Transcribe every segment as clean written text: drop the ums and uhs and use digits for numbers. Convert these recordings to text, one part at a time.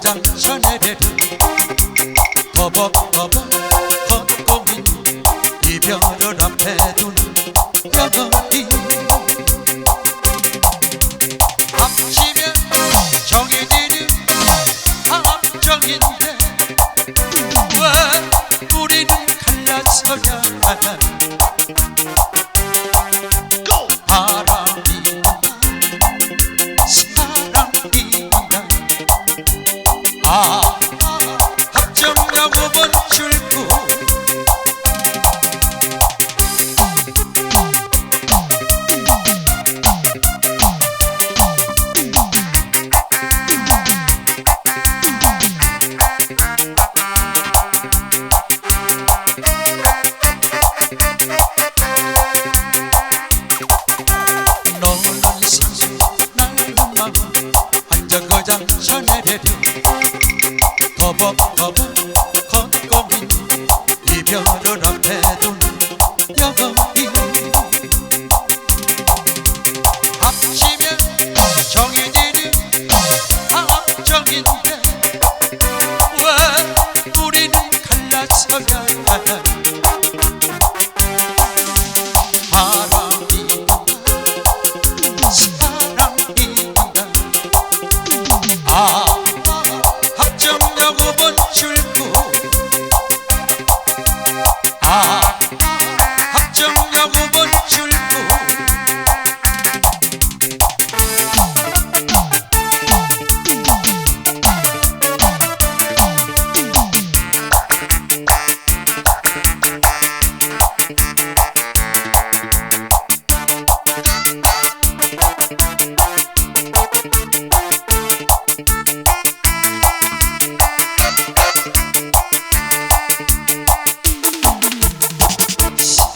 정거장 샤넬레를 버벅버벅 걷고 있는 이별을 앞에 둔 여인. 합치면 정해지는 함정인데 왜 우리는 갈라서야 하나. 바람이나 사랑이나 합정야구번 출구. 너는 상수 나는 마음 한 정거장 샤넬레를 버벅버벅 걷고 있는 이별을 앞에 둔 여인. 합치면 정해지는 함정인데 왜 우리는 갈라서야 하나. 바람이나 사랑이나 합정야구번 출구. 합정야구번 출구.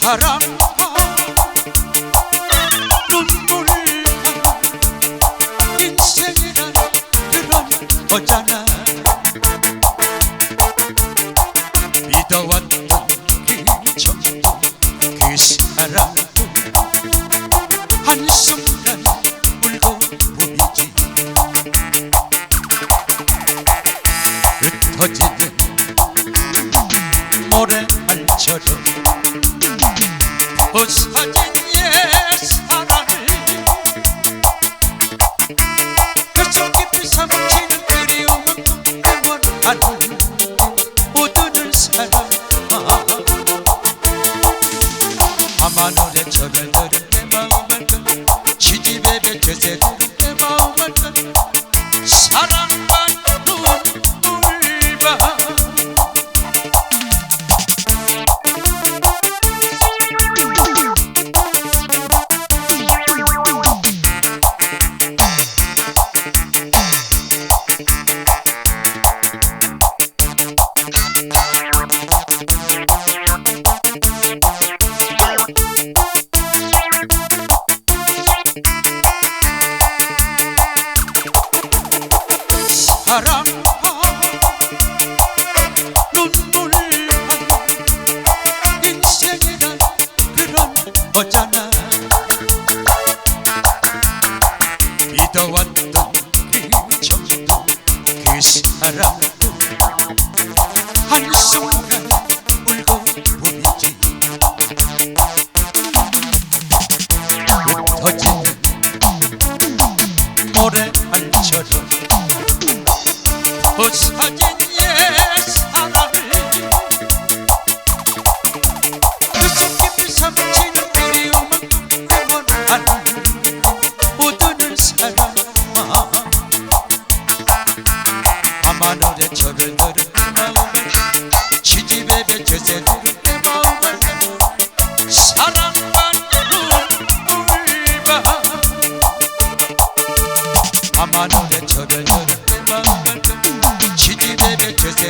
사랑과 눈물과 인생이란 그런 거잖아. 믿어왔던 그 정도 그 사랑도 한순간 울고 보이지. 흩어지는 모래알처럼 부서진 옛사랑을 뱃속 깊이 삼키는 그리움은 영원한 모두를 사랑. 밤하늘에 절을 들은 내 마음을 시집에 뱉어제 들은 내 마음을 사랑만 눈물봐. 사랑과 눈물과 인생이란 그런 거잖아. 믿어왔던 그 정도 그 사랑도 한순간 울고 보이지. 흩어지는 모래알처럼 부서진 옛사랑을 뱃속 깊이 삼키는 그리움은 영원한 모두를 사랑. 밤하늘에 절을 들은 내 마음을 시집에 뱉어제 들은 내 마음을 사랑만 눈물봐. 밤하늘에 절을 들은 내 마음을 시집에 뱉어제